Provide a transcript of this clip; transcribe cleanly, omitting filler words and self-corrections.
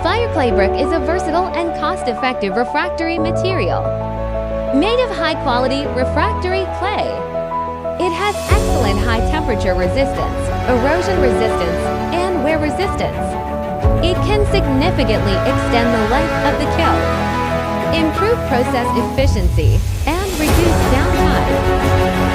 Fireclay Brick is a versatile and cost-effective refractory material made of high-quality refractory clay. It has excellent high-temperature resistance, erosion resistance, and wear resistance. It can significantly extend the life of the kiln, improve process efficiency, and reduce downtime.